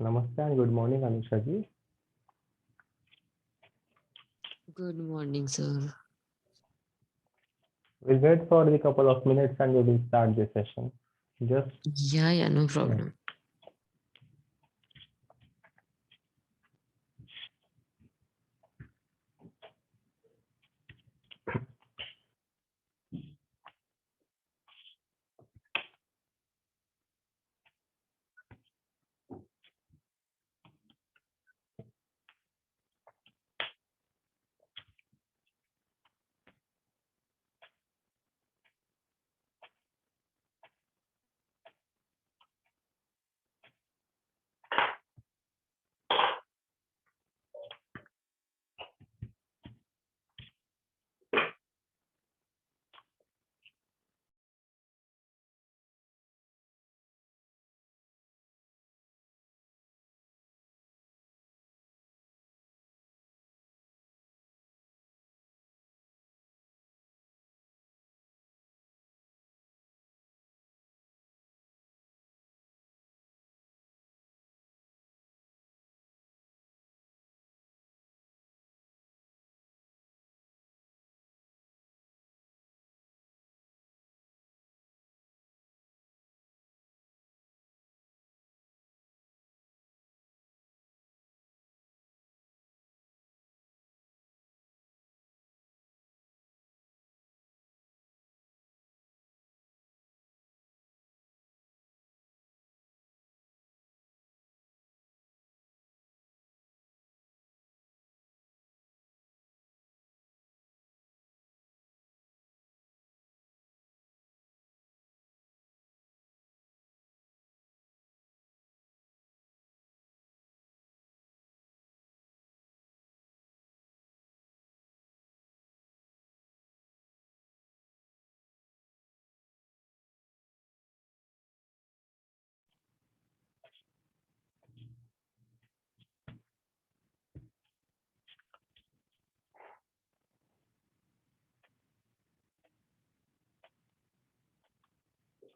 Namaste and good morning, Anusha ji. Good morning, sir. We'll wait for the couple of minutes and we will start the session. Just Yeah, no yeah. problem.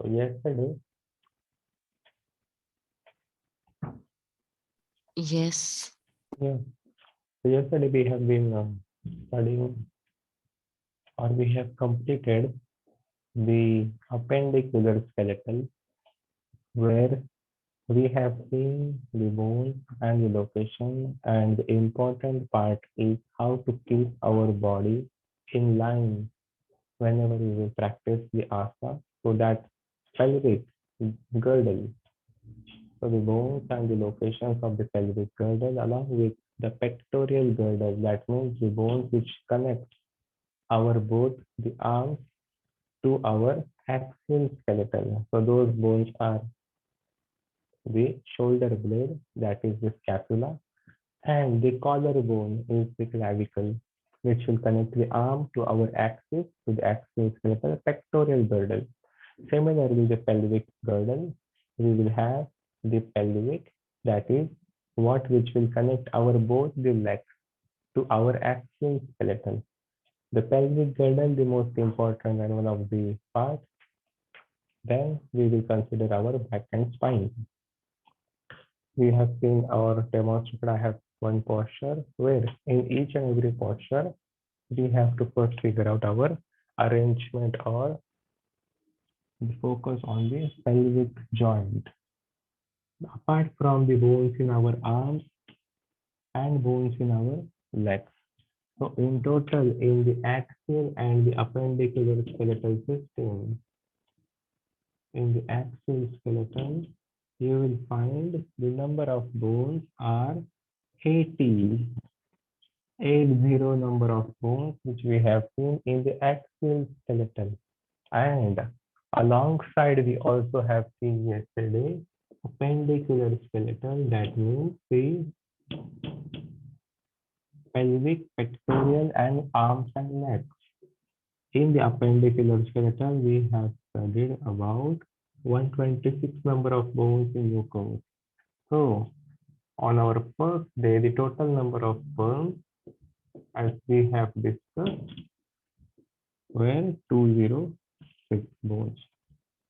So yesterday, Yes. yeah. So yesterday we have been studying or we have completed the appendicular skeletal where we have seen the bone and the location, and the important part is how to keep our body in line whenever we will practice the asana so that pelvic girdle, so the bones and the locations of the pelvic girdle along with the pectoral girdle, that means the bones which connect our both the arms to our axial skeleton. So those bones are the shoulder blade, that is the scapula, and the collarbone is the clavicle, which will connect the arm to our axis, to the axial skeletal pectoral girdle. Similarly, the pelvic girdle, we will have the pelvic, that is what which will connect our both the legs to our axial skeleton. The pelvic girdle, the most important and one of the parts. Then we will consider our back and spine. We have seen our demonstrated. I have one posture where in each and every posture we have to first figure out our arrangement or focus on the pelvic joint. Apart from the bones in our arms and bones in our legs. So in total, in the axial and the appendicular skeletal system, in the axial skeleton, you will find the number of bones are 80, 80 number of bones which we have seen in the axial skeleton. And alongside, we also have seen yesterday appendicular skeleton, that means the pelvic, pectoral, and arms and legs. In the appendicular skeleton, we have studied about 126 number of bones in Yukos. So, on our first day, the total number of bones, as we have discussed, were 20. six bones,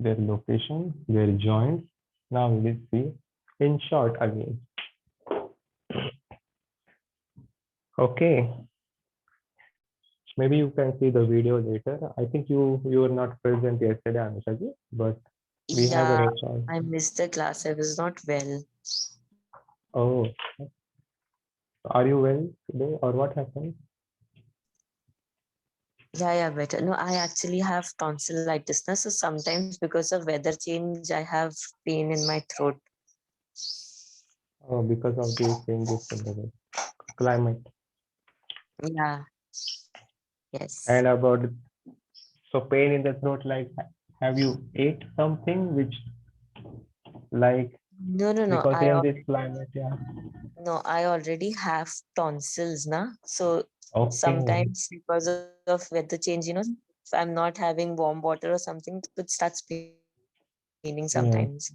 their location, their joints. Now we will see in short again. Okay, maybe you can see the video later. I think you were not present yesterday, Anushaji, but we have a Yeah, record. I missed the class. I was not well. Oh, are you well today, or what happened? Yeah, better. No, I actually have tonsillitis now. So sometimes because of weather change, I have pain in my throat. Oh, because of the changes in the climate. Yeah, yes. And about so pain in the throat, like have you ate something which like No, no, no. because in this climate, yeah. I already have tonsils now. So Okay. sometimes because of weather change, if I'm not having warm water or something, it starts paining sometimes.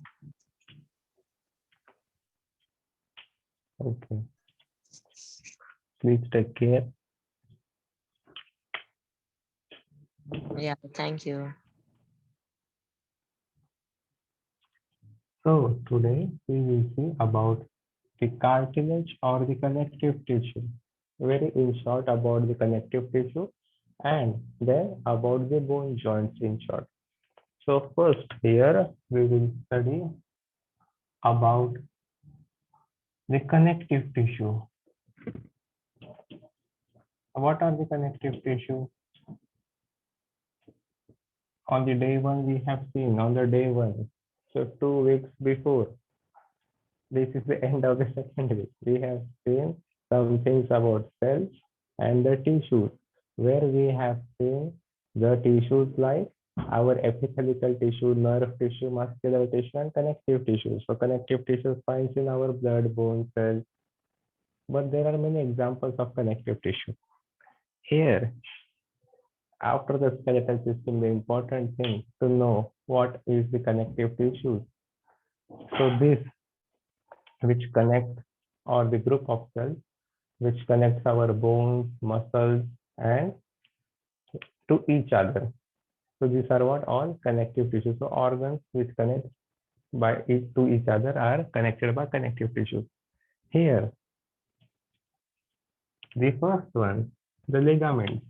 Yeah. Okay. Please take care. Yeah, thank you. So today we will see about the cartilage or the connective tissue. Very in short about the connective tissue and then about the bone joints in short. So first here we will study about the connective tissue. What are the connective tissue? On the day one we have seen on the day one. So 2 weeks before, this is the end of the second week. We have seen some things about cells and the tissues, where we have seen the tissues like our epithelial tissue, nerve tissue, muscular tissue, and connective tissue. So connective tissue finds in our blood, bone cells, but there are many examples of connective tissue. Here, after the skeletal system, the important thing to know what is the connective tissue. So this which connect or the group of cells which connects our bones, muscles, and to each other. So these are what all connective tissues. So organs which connect to each other are connected by connective tissues. Here, the first one, the ligaments.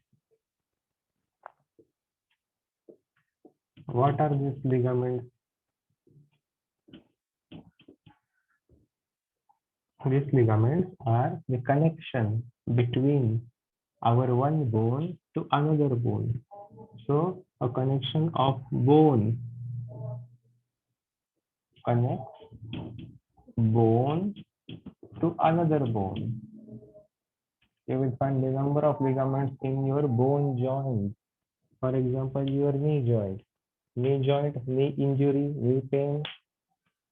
What are these ligaments? These ligaments are the connection between our one bone to another bone. So a connection of bone connects bone to another bone. You will find the number of ligaments in your bone joint. For example, your knee joint. Knee joint, knee injury, knee pain,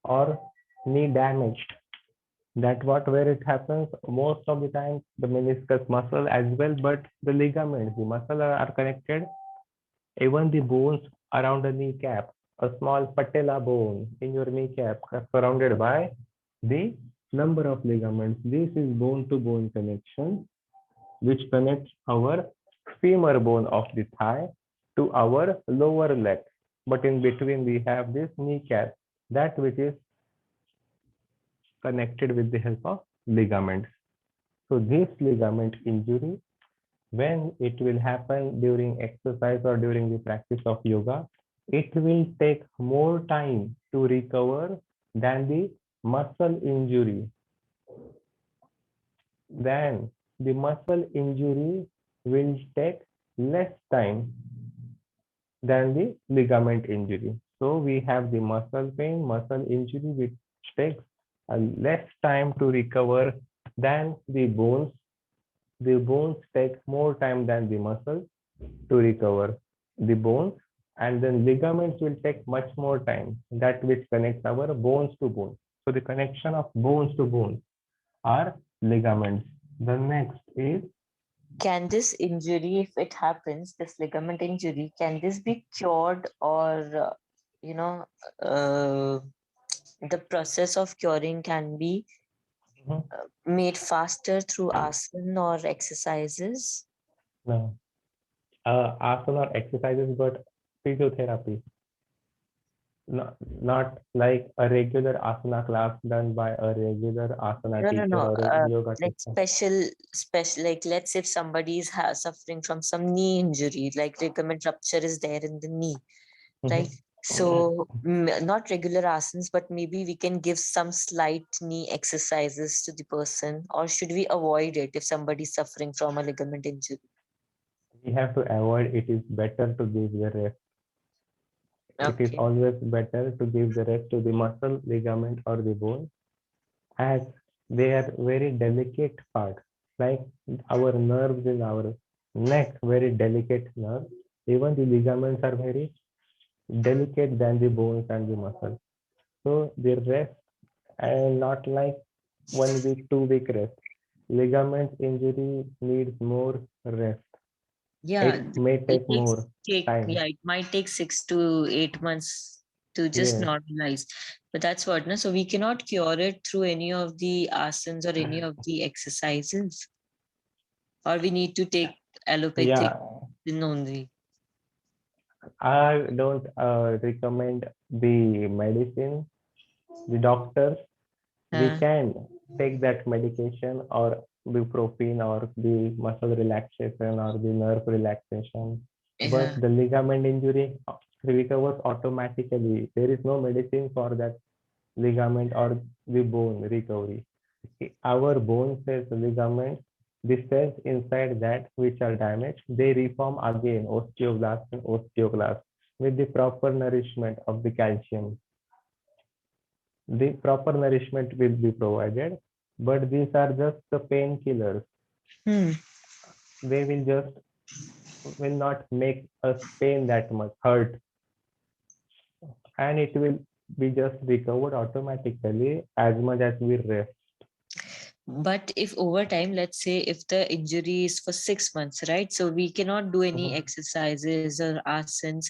or knee damage. That what where it happens most of the time the meniscus muscle as well, but the ligaments, the muscle are connected. Even the bones around the kneecap, a small patella bone in your kneecap are surrounded by the number of ligaments. This is bone to bone connection which connects our femur bone of the thigh to our lower leg. But in between, we have this kneecap, that which is connected with the help of ligaments. So this ligament injury, when it will happen during exercise or during the practice of yoga, it will take more time to recover than the muscle injury. Then the muscle injury will take less time than the ligament injury. So we have the muscle pain, muscle injury, which takes a less time to recover than the bones. The bones take more time than the muscles to recover the bones, and then ligaments will take much more time, that which connects our bones to bones. So the connection of bones to bones are ligaments. The next is Can this injury, if it happens, this ligament injury, can this be cured or, you know, uh, the process of curing can be Mhm. made faster through asana or exercises? No. Asana or exercises, but physiotherapy, not like a regular asana class done by a regular asana No, no, teacher no. or a yoga Like teacher. special. Like let's say if somebody is suffering from some knee injury, like ligament rupture is there in the knee, right? So not regular asanas, but maybe we can give some slight knee exercises to the person, or should we avoid it if somebody is suffering from a ligament injury? We have to avoid. It is better to give the rest. It is Okay. always better to give the rest to the muscle, ligament, or the bone, as they are very delicate parts, like our nerves in our neck, very delicate nerves. Even the ligaments are very delicate than the bones and the muscles. So the rest, and not like 1 week, 2 week rest. Ligament injury needs more rest. Yeah, It may it take takes more take time. yeah, it might take 6 to 8 months to just Yes, normalize. But that's what, no? So we cannot cure it through any of the asanas or any of the exercises, or we need to take allopathic yeah. in only. I don't recommend the medicine. The doctors, we Uh, can take that medication or ibuprofen or the muscle relaxation or the nerve relaxation, but yeah, the ligament injury recovers automatically. There is no medicine for that ligament or the bone recovery. Our bone cells, ligaments, the cells inside that which are damaged, they reform again, osteoblasts and osteoclasts, with the proper nourishment of the calcium. The proper nourishment will be provided, but these are just the painkillers. hmm. They will just will not make us pain that much, hurt, and it will be just recovered automatically as much as we rest. But if over time, let's say if the injury is for 6 months, right? So we cannot do any Mhm. exercises or asanas.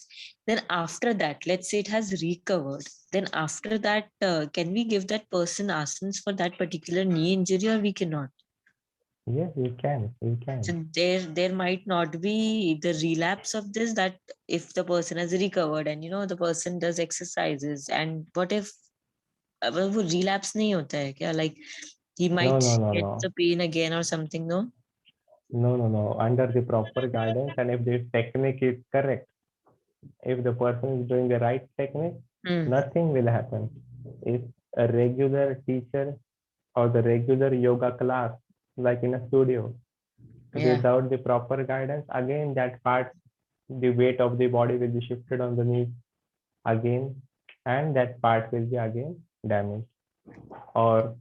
Then after that, let's say it has recovered. Then after that, can we give that person asanas for that particular knee injury, or we cannot? Yes, you can. You So can. there might not be the relapse of this, that if the person has recovered and the person does exercises, and what if वो relapse नहीं होता है क्या, like he No, might no, no, get no. the pain again or something, no? No, no, no. Under the proper guidance, and if the technique is correct, if the person is doing the right technique, Hmm. nothing will happen. If a regular teacher or the regular yoga class, like in a studio, Yeah. without the proper guidance, again that part, the weight of the body will be shifted on the knee again, and that part will be again damaged or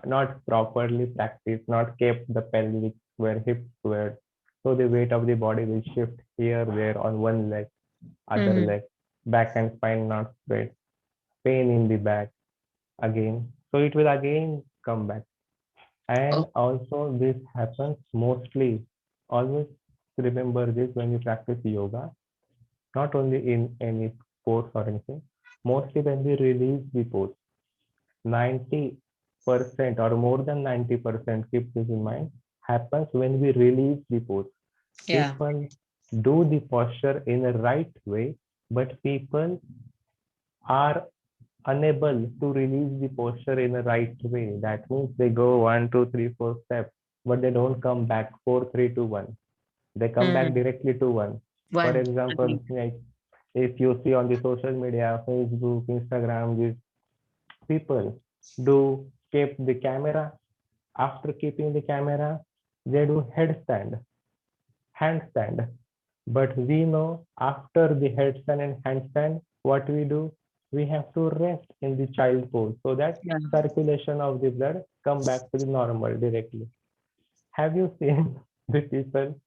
not properly practiced, not kept the pelvic where hips were. So the weight of the body will shift here, there on one leg, other Hmm. leg, back and spine not straight, pain in the back again. So it will again come back. And Oh, also this happens mostly, always remember this when you practice yoga, not only in any sports or anything, mostly when we release the pose. 90% or more than 90%, keep this in mind, happens when we release the pose. yeah. People do the posture in a right way, but people are unable to release the posture in a right way. That means they go 1, 2, 3, 4 steps, but they don't come back 4, 3, 2, 1. They come back Hmm. directly to one. For One. example, Agreed. like if you see on the social media, Facebook, Instagram, these people do keep the camera. After keeping the camera, they do headstand, handstand. But we know after the headstand and handstand, what we do? We have to rest in the child pose so that Yeah. circulation of the blood come back to the normal directly. Have you seen the people?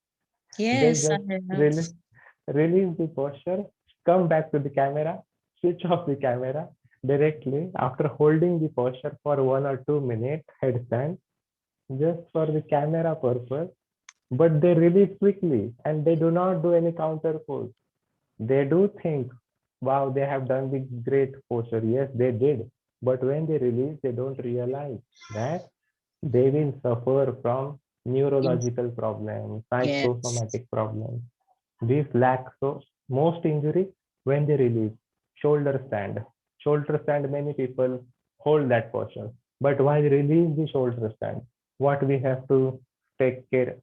They Yes, I just have. release the posture, come back to the camera, switch off the camera directly after holding the posture for 1 or 2 minutes, headstand, just for the camera purpose, but they release quickly and they do not do any counter pose. They do think, wow, they have done the great posture. Yes, they did. But when they release, they don't realize that they will suffer from neurological problems, Yes. psychosomatic problems. These lack, so most injuries when they release. Shoulder stand. Shoulder stand, many people hold that posture. But while release the shoulder stand, what we have to take care,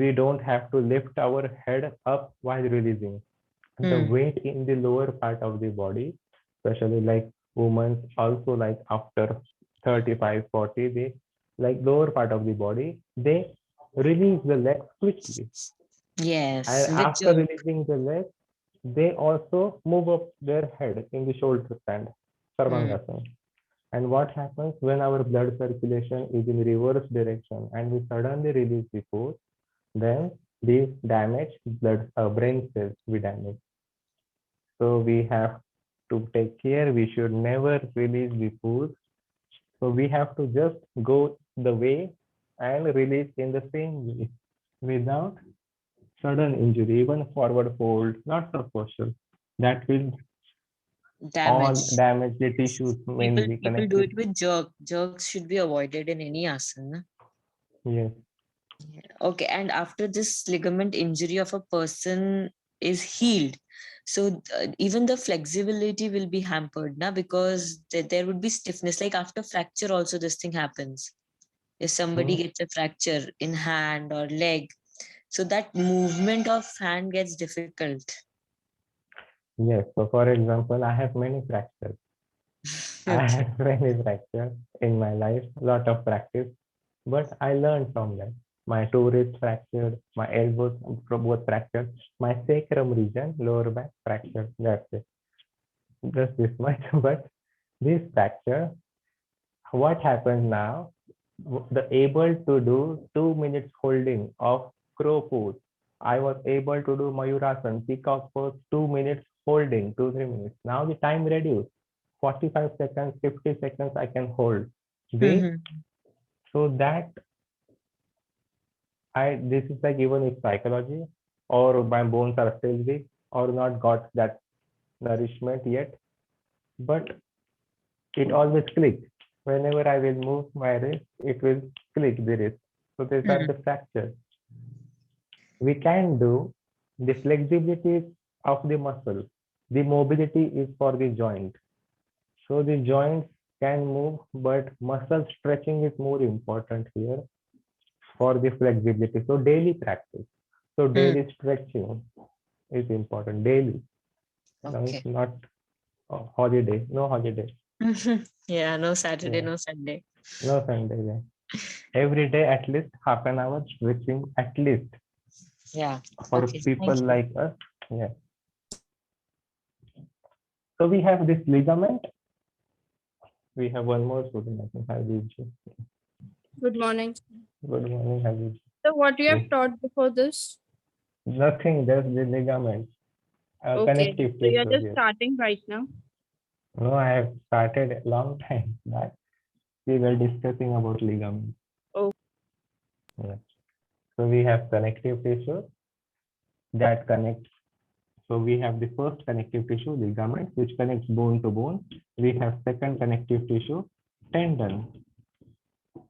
we don't have to lift our head up while releasing. The Hmm. weight in the lower part of the body, especially like women also like after 35, 40, they like lower part of the body, they release the legs quickly. Yes, And the after jerk. releasing the legs, they also move up their head in the shoulder stand, Hmm. Sarvangasana. And what happens when our blood circulation is in reverse direction and we suddenly release the force, then the damage blood brain cells we damage. So we have to take care. We should never release the force. So we have to just go the way and release in the same way without sudden injury, even forward fold, lots of posture that will all Damage. damage the tissues mainly People do connected. it with jerk. Jerks should be avoided in any asana. Yes, Okay, and after this ligament injury of a person is healed, so even the flexibility will be hampered now, because there would be stiffness. Like after fracture, also this thing happens. If somebody hmm, gets a fracture in hand or leg, so that movement of hand gets difficult. yes. So for example, I have many fractures. I Okay. had many fractures in my life, lot of practice, but I learned from them. My two wrists fractured, my elbows both fractured, my sacrum region, lower back fractured. That's it. Just this much. But this fracture, what happens now? The able to do 2 minutes holding of crow pose. I was able to do Mayurasan, peacock pose, 2 minutes holding, 2, 3 minutes. Now the time reduced. 45 seconds, 50 seconds I can hold. The Mhm. so that I this is like even if psychology or my bones are still weak or not got that nourishment yet, but it always clicks. Whenever I will move my wrist, it will click the wrist. So these are Mhm. the fractures. We can do the flexibility of the muscle. The mobility is for the joint. So the joints can move, but muscle stretching is more important here for the flexibility. So daily practice. So Mm. daily stretching is important daily. No, it's Okay. not a holiday. No holiday. Yeah, no Saturday, Yeah. no Sunday. No Sunday. Yeah. Every day at least half an hour stretching at least Yeah. for Okay. people Thank you. like us. Yeah. So we have this ligament. We have one more student. I think Habib. Good morning. Good morning, Habib. So, what you have Yes. taught before this? Nothing. Just the ligament. Okay. Connective So, you're tissue. just Yes. starting right now. No, I have started a long time back. We were discussing about ligament. Oh, Yeah. So we have connective tissue that connects. So we have the first connective tissue, ligament, which connects bone to bone. We have second connective tissue, tendon.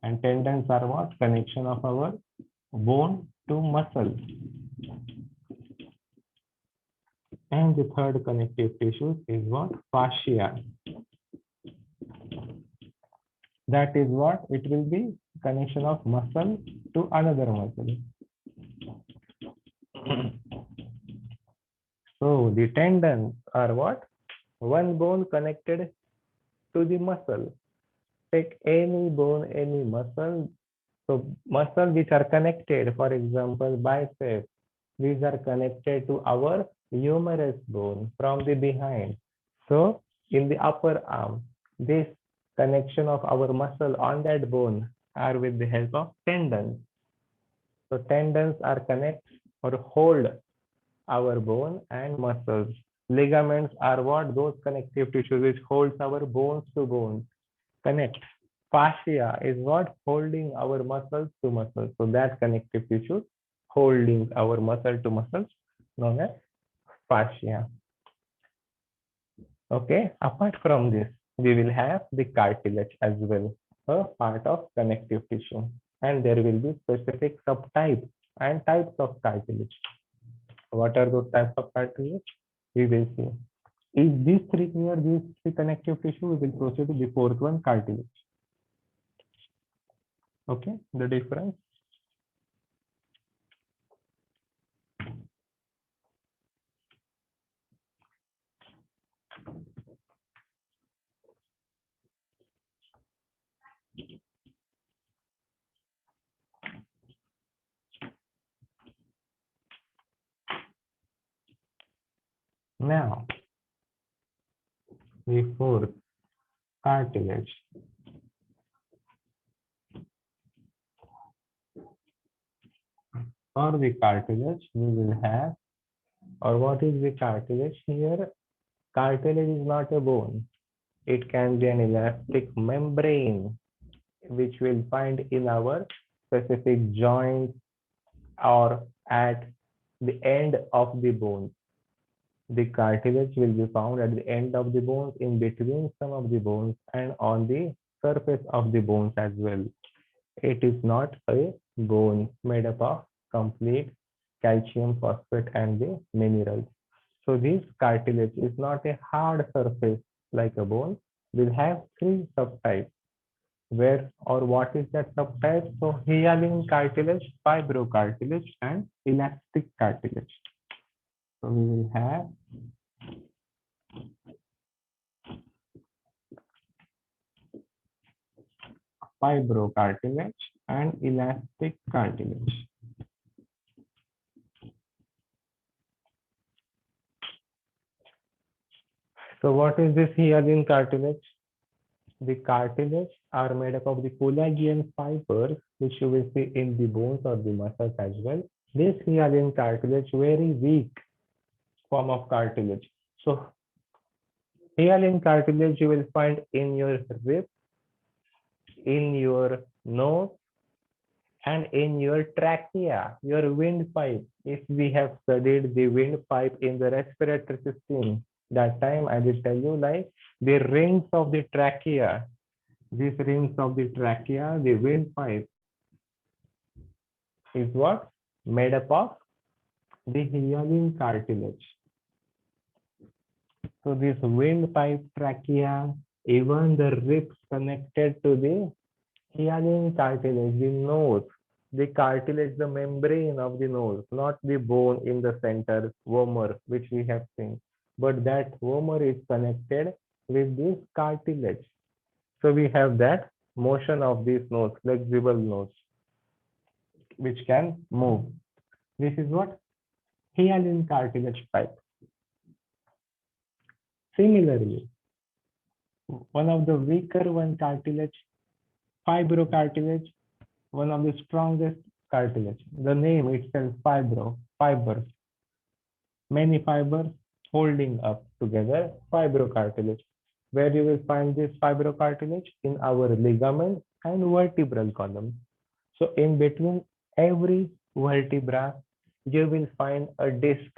And tendons are what? Connection of our bone to muscle. And the third connective tissue is what? Fascia. That is what? It will be connection of muscle to another muscle. So the tendons are what? One bone connected to the muscle. Take any bone, any muscle. So muscle which are connected, for example, bicep, these are connected to our humerus bone from the behind. So in the upper arm, this connection of our muscle on that bone are with the help of tendons. So tendons are connect or hold our bone and muscles. Ligaments are what? Those connective tissues which holds our bones to bones. Connect. Fascia is what? Holding our muscles to muscles. So that connective tissue holding our muscle to muscles known as fascia. Okay. Apart from this, we will have the cartilage as well, a part of connective tissue. And there will be specific subtypes and types of cartilage. What are those types of cartilage? We will see. If these three clear, these three connective tissue, we will proceed to the fourth one, cartilage. Okay, the difference. Now, the fourth, cartilage. For the cartilage, we will have, or what is the cartilage here? Cartilage is not a bone. It can be an elastic membrane, which we'll find in our specific joints or at the end of the bone. The cartilage will be found at the end of the bones, in between some of the bones, and on the surface of the bones as well. It is not a bone made up of complete calcium, phosphate, and the minerals. So this cartilage is not a hard surface like a bone. We'll have three subtypes. Where or what is that subtype? So hyaline cartilage, fibrocartilage, and elastic cartilage. So we will have fibrocartilage and elastic cartilage. So what is this hyaline cartilage? The cartilage are made up of the collagen fibers, which you will see in the bones or the muscles as well. This hyaline cartilage, very weak form of cartilage. So hyaline cartilage you will find in your ribs, in your nose, and in your trachea, your windpipe. If we have studied the windpipe in the respiratory system, that time I will tell you like the rings of the trachea, these rings of the trachea, the windpipe is what? Made up of the hyaline cartilage. So this windpipe, trachea, even the ribs connected to the hyaline cartilage, the nose, the cartilage, the membrane of the nose, not the bone in the center, vomer, which we have seen, but that vomer is connected with this cartilage. So we have that motion of this nose, flexible nose, which can move. This is what? Hyaline cartilage type. Similarly, one of the weaker one cartilage, fibrocartilage, one of the strongest cartilage. The name itself, fibers. Many fibers holding up together, fibrocartilage. Where you will find this fibrocartilage? In our ligament and vertebral column. So in between every vertebra, you will find a disc,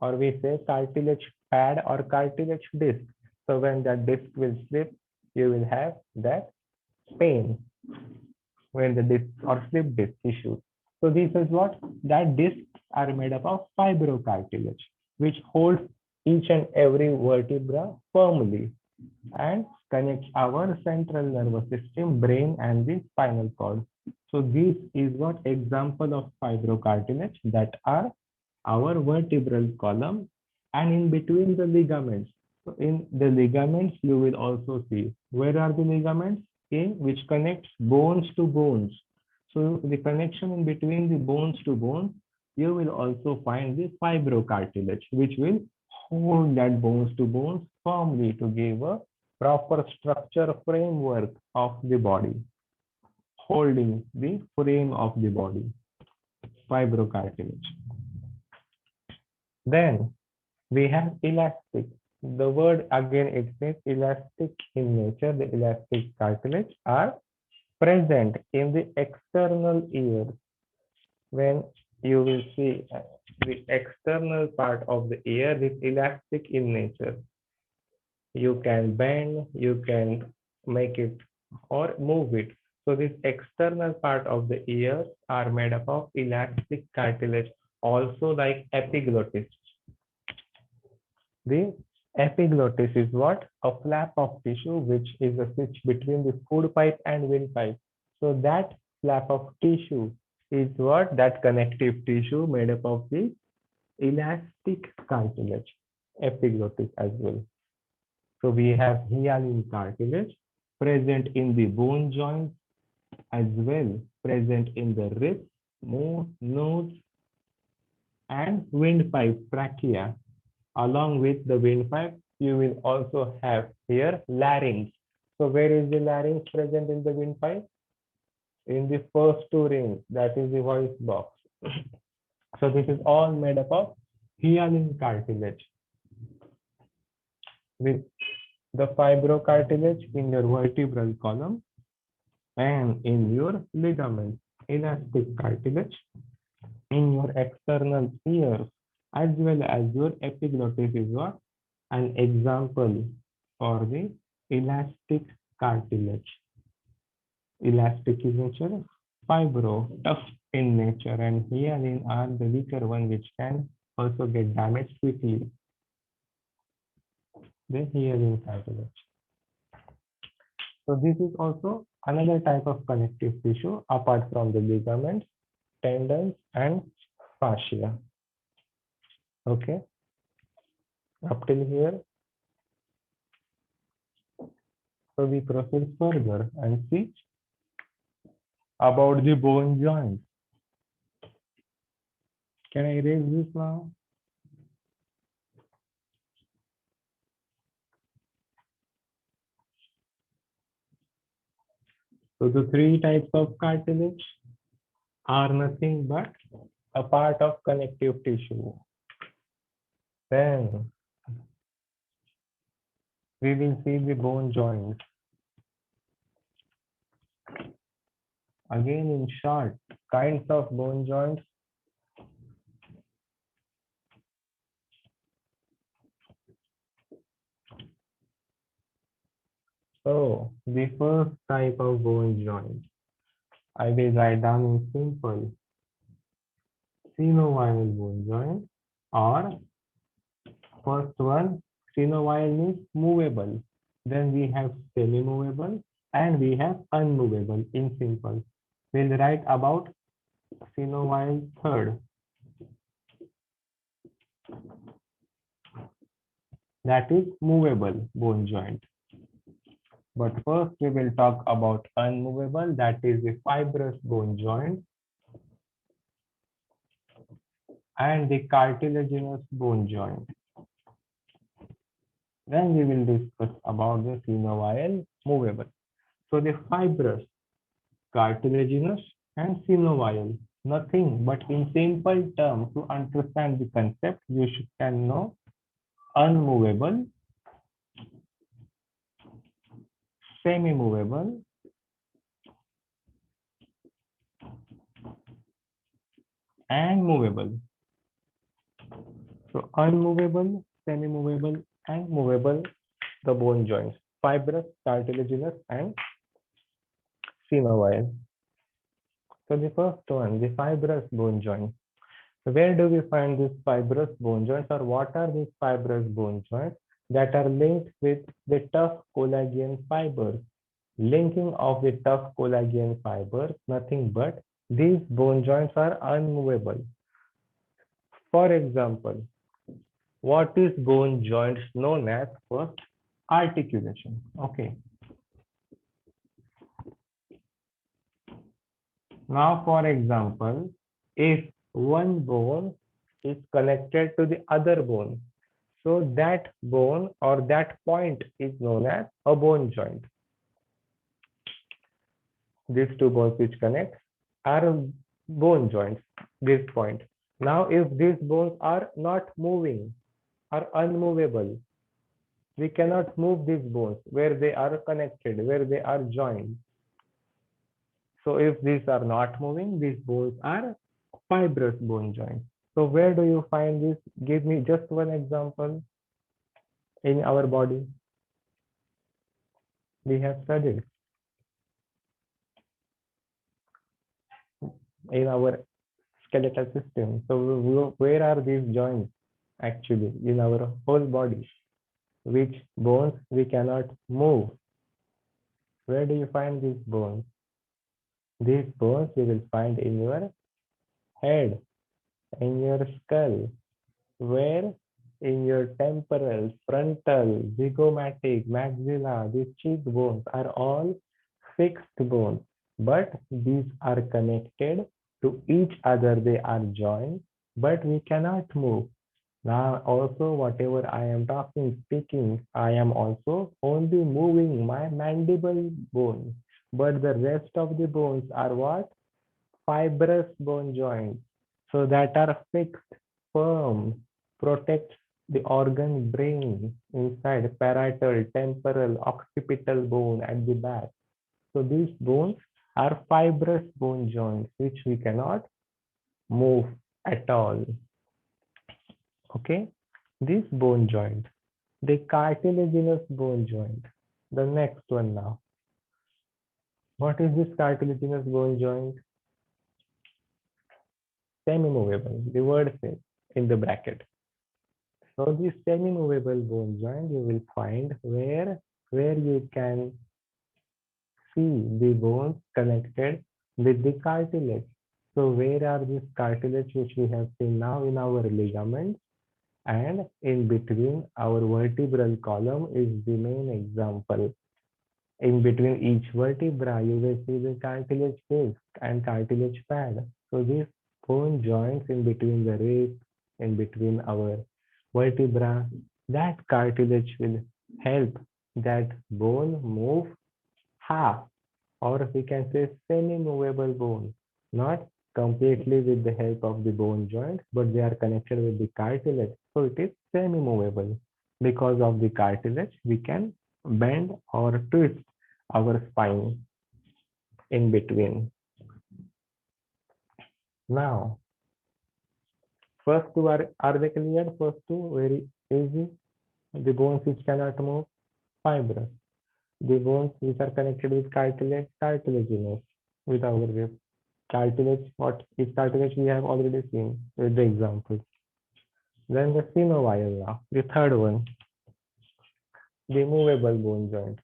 or we say cartilage pad or cartilage disc. So when that disc will slip, you will have that pain when the disc or slip disc issues. So this is what? That discs are made up of fibrocartilage, which holds each and every vertebra firmly and connects our central nervous system, brain, and the spinal cord. So this is what example of fibrocartilage that are our vertebral column, and in between the ligaments. So in the ligaments, you will also see where are the ligaments? In which connects bones to bones. So the connection in between the bones to bones, you will also find the fibrocartilage, which will hold that bones to bones firmly to give a proper structure framework of the body, holding the frame of the body, fibrocartilage. Then we have elastic. The word again, it says elastic in nature. The elastic cartilage are present in the external ear. When you will see the external part of the ear is elastic in nature. You can bend, you can make it or move it. So this external part of the ear are made up of elastic cartilage, also like epiglottis. The Epiglottis is what? A flap of tissue which is a switch between the food pipe and windpipe. So that flap of tissue is what? That connective tissue made up of the elastic cartilage, epiglottis as well. So we have hyaline cartilage present in the bone joints as well, present in the ribs, nose, and windpipe trachea. Along with the windpipe, you will also have here larynx. So where is the larynx present in the windpipe? In the first two rings, that is the voice box. So this is all made up of hyaline cartilage with the fibrocartilage in your vertebral column and in your ligament, elastic cartilage in your external ears, as well as your epiglottis is what? An example for the elastic cartilage. Elastic in nature, fibro, tough in nature, and hyaline are the weaker one which can also get damaged quickly. The hyaline cartilage. So this is also another type of connective tissue apart from the ligaments, tendons, and fascia. Okay, up till here. So we proceed further and see about the bone joint. Can I erase this now? So the three types of cartilage are nothing but a part of connective tissue. Then we will see the bone joints. Again, in short, kinds of bone joints. So the first type of bone joint, I will write down in simple synovial bone joint, or first one, synovial means movable. Then we have semi-movable and we have unmovable in simple. We'll write about synovial third. That is movable bone joint. But first we will talk about unmovable, that is the fibrous bone joint and the cartilaginous bone joint. Then we will discuss about the synovial movable. So the fibrous, cartilaginous and synovial, nothing but in simple terms to understand the concept, you can know unmovable, semi-movable, and movable. So unmovable, semi-movable, and movable, the bone joints, fibrous, cartilaginous, and synovial. So the first one, the fibrous bone joint. So where do we find these fibrous bone joints, or what are these fibrous bone joints that are linked with the tough collagen fibers? Linking of the tough collagen fibers, nothing but these bone joints are unmovable. For example, what is bone joints known as? First, articulation. Okay. Now, for example, if one bone is connected to the other bone, so that bone or that point is known as a bone joint. These two bones which connect are bone joints, this point. Now, if these bones are not moving, are unmovable, we cannot move these bones where they are connected, where they are joined. So if these are not moving, these bones are fibrous bone joints. So where do you find this? Give me just one example in our body. We have studied in our skeletal system. So where are these joints actually in our whole body? which bones we cannot move. Where do you find these bones? These bones you will find in your head, in your skull, where in your temporal, frontal, zygomatic, maxilla, these cheekbones are all fixed bones, but these are connected to each other. They are joined, but we cannot move. Now, also, whatever I am talking, speaking, I am also only moving my mandible bone, but the rest of the bones are what? Fibrous bone joints. So that are fixed, firm, protect the organ brain inside, parietal, temporal, occipital bone at the back. So these bones are fibrous bone joints, which we cannot move at all. Okay, this bone joint, the cartilaginous bone joint. The next one now. What is this cartilaginous bone joint? Semi-movable. The word says in the bracket. So this semi-movable bone joint you will find where you can see the bones connected with the cartilage. So where are these cartilage which we have seen now in our ligaments, and in between our vertebral column is the main example. In between each vertebra, you will see the cartilage disc and cartilage pad. So these bone joints in between the ribs, in between our vertebra, that cartilage will help that bone move half, or we can say semi-movable bone, not completely with the help of the bone joint, but they are connected with the cartilage. So it is semi-movable. Because of the cartilage, we can bend or twist our spine in between. Now, first two are they clear? First two, very easy. The bones which cannot move, fibrous. The bones which are connected with cartilage, cartilaginous with our rib. Cartilage, what is cartilage we have already seen with the examples. Then the synovial now, the third one, the movable bone joint.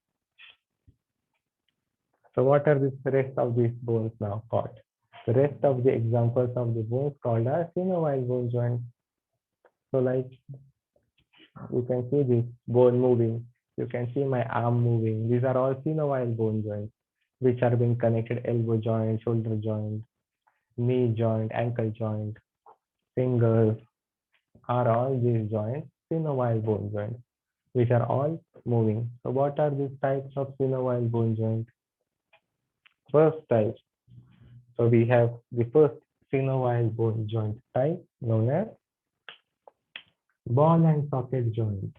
So what are the rest of these bones now called? The rest of the examples of the bones called are synovial bone joint. So like you can see this bone moving, you can see my arm moving. These are all synovial bone joints which are being connected: elbow joint, shoulder joint, knee joint, ankle joint, fingers, are all these joints synovial bone joints, which are all moving. So what are these types of synovial bone joint? First type. So we have the first synovial bone joint type known as ball and socket joint.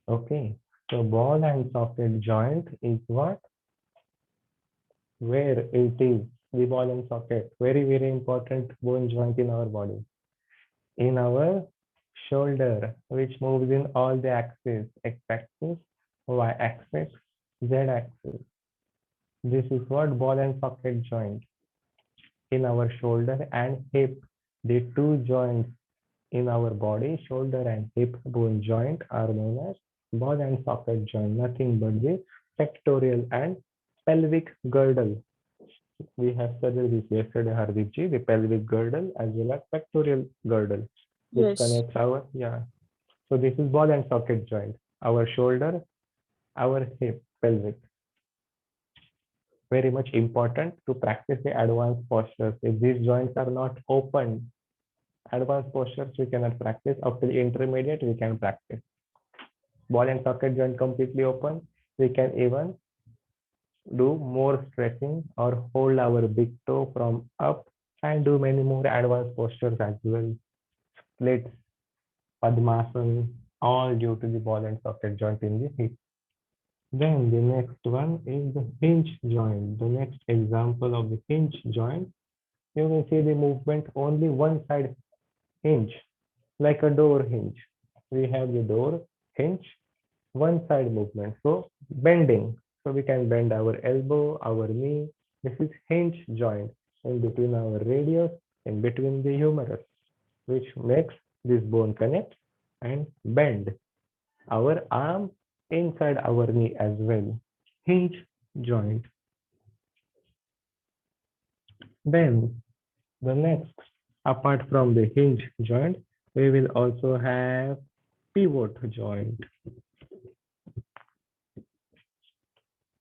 Okay, so ball and socket joint is what? Where it is, the ball and socket, very, very important bone joint in our body. In our shoulder, which moves in all the axes, x-axis, y-axis, z-axis. This is what ball and socket joint. In our shoulder and hip, the two joints in our body, shoulder and hip bone joint, are known as ball and socket joint, nothing but the pectoral and pelvic girdle. We have studied this yesterday, Hardeep ji, the pelvic girdle as well as pectoral girdle, which Yes. connects our, yeah. So this is ball and socket joint, our shoulder, our hip, pelvic. Very much important to practice the advanced postures. If these joints are not open, advanced postures we cannot practice. Up to the intermediate, we can practice. Ball and socket joint completely open, we can even do more stretching or hold our big toe from up and do many more advanced postures as well. Splits, Padmasana, all due to the ball and socket joint in the hip. Then the next one is the hinge joint. The next example of the hinge joint, you will see the movement only one side hinge, like a door hinge. We have the door hinge, one side movement. So bending. So we can bend our elbow, our knee. This is hinge joint. in between our radius, in between the humerus, which makes this bone connect and bend our arm inside our knee as well. Hinge joint. Then the next, apart from the hinge joint, we will also have pivot joint.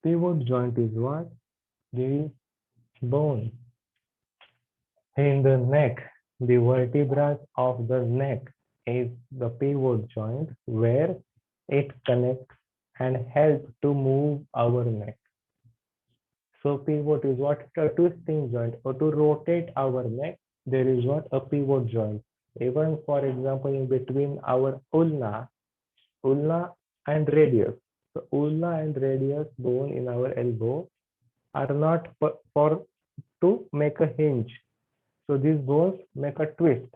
Pivot joint is what? The bone in the neck. The vertebrae of the neck is the pivot joint where it connects and helps to move our neck. So pivot is what? A twisting joint, or to rotate our neck, there is what? A pivot joint. Even for example, in between our ulna and radius. So ulna and radius bone in our elbow are not for to make a hinge. So these bones make a twist.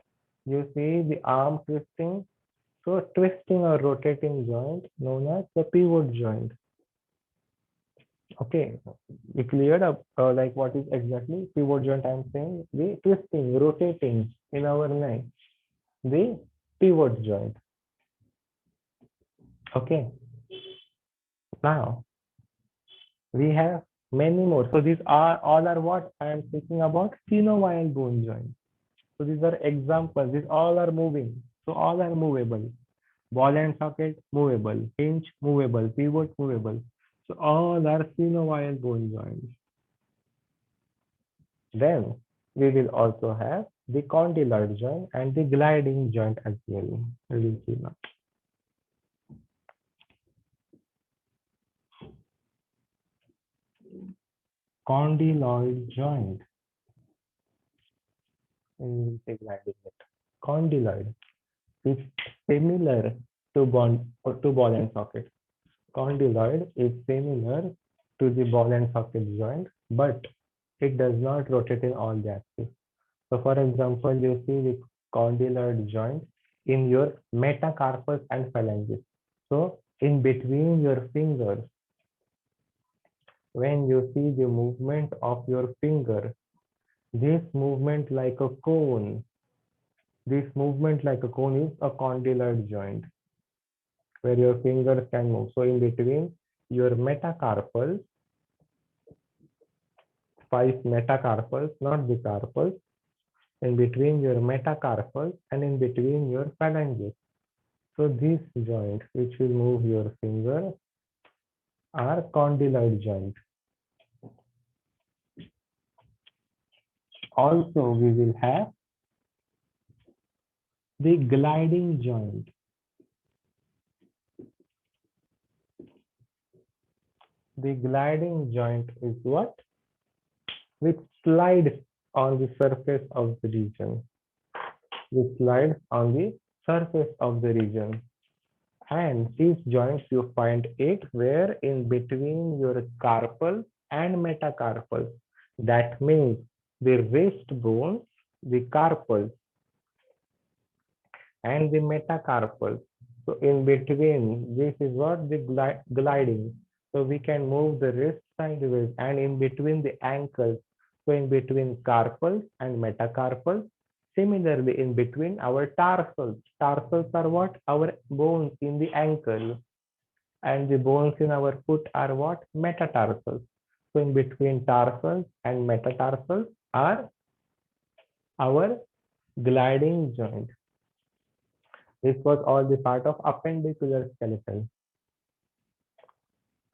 You see the arm twisting. So twisting or rotating joint known as the pivot joint. Okay, we cleared up like what is exactly pivot joint. I'm saying the twisting, rotating in our neck, the pivot joint. Okay, now we have many more. So these are all are what I am speaking about, synovial bone joint. So these are examples. These all are moving. So all are movable. Ball and socket movable, hinge movable, pivot movable. So all are synovial bone joints. Then we will also have the condyloid joint and the gliding joint as well. We will see now. Condyloid joint. We will see gliding it. Condyloid is similar to ball and socket. Condyloid is similar to the ball and socket joint, but it does not rotate in all the axes. So for example, you see the condyloid joint in your metacarpus and phalanges. So in between your fingers, when you see the movement of your finger, this movement like a cone, this movement like a cone is a condyloid joint where your fingers can move. So in between your metacarpals, 5 metacarpals, not the carpals, in between your metacarpals and in between your phalanges. So this joint which will move your finger are condyloid joint. Also we will have the gliding joint. The gliding joint is what? Which slides on the surface of the region. Which slides on the surface of the region. And these joints you find it where in between your carpal and metacarpal. That means the wrist bones, the carpal and the metacarpal. So in between, this is what the gliding. So we can move the wrist sideways and in between the ankles. So in between carpal and metacarpal. Similarly, in between our tarsals. Tarsals are what? Our bones in the ankle. And the bones in our foot are what? Metatarsals. So in between tarsals and metatarsals are our gliding joint. This was all the part of appendicular skeleton.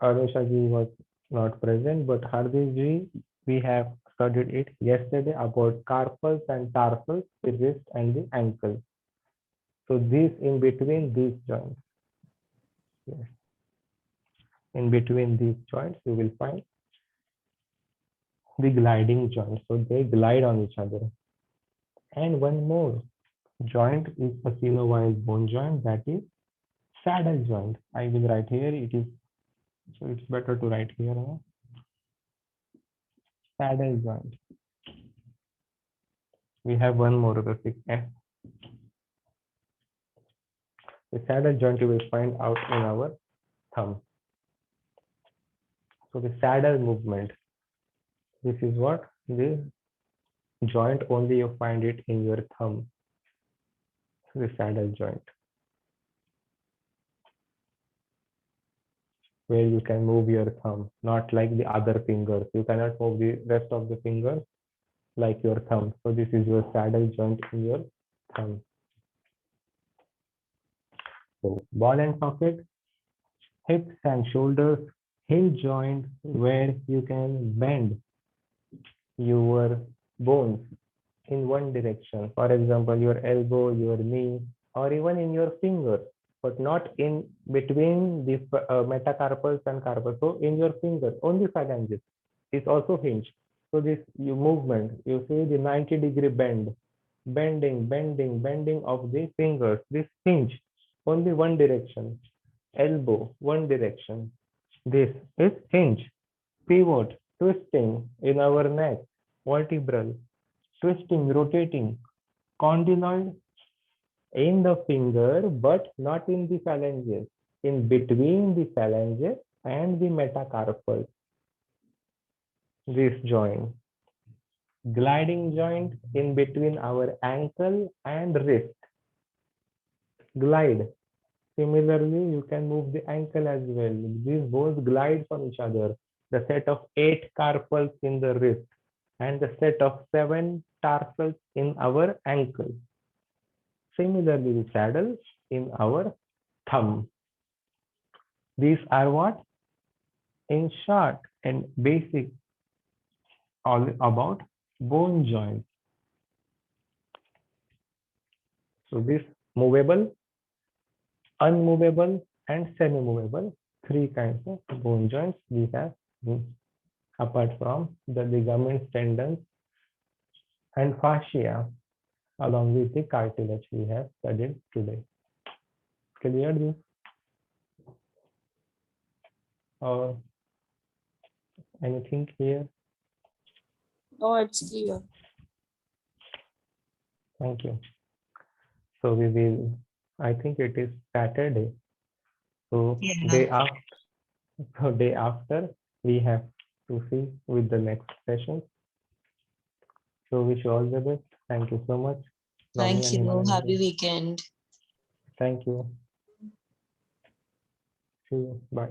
Anusha ji was not present, but Hardeep ji, we have studied it yesterday about carpals and tarsals, the wrist and the ankle. So this in between these joints. Yes. In between these joints, you will find the gliding joints. So they glide on each other. And one more joint is a synovial bone joint, that is saddle joint. I will write here. It is so it's better to write here. Saddle joint. We have one more, the 6F. The saddle joint you will find out in our thumb. So the saddle movement. This is what? The joint only you find it in your thumb, the saddle joint, where you can move your thumb, not like the other fingers. You cannot move the rest of the fingers like your thumb. So this is your saddle joint in your thumb. So ball and socket, hips and shoulders, hinge joint where you can bend your bones in one direction. For example, your elbow, your knee, or even in your finger, but not in between the metacarpals and carpals. So in your finger, only phalanges is also hinge. So this movement, you see the 90-degree bend, bending of the fingers. This hinge, only one direction. Elbow, one direction. This is hinge. Pivot, twisting in our neck, vertebral, twisting, rotating, condyloid in the finger, but not in the phalanges, in between the phalanges and the metacarpal. This joint, gliding joint in between our ankle and wrist. Glide. Similarly, you can move the ankle as well. These bones glide from each other. The set of 8 carpals in the wrist and the set of 7 tarsals in our ankle. Similarly, the saddle in our thumb. These are what? In short and basic, all about bone joints. So this movable, unmovable, and semi-movable, 3 kinds of bone joints we have, apart from the ligaments, tendons, and fascia, along with the cartilage we have studied today. Clear this? Or anything here? No, it's clear. Thank you. So we will, I think it is Saturday. So day after we have to see with the next session. So wish you all the best. Thank you so much. Thank Ramya, you. Himanshu. Happy weekend. Thank you. See you. Bye.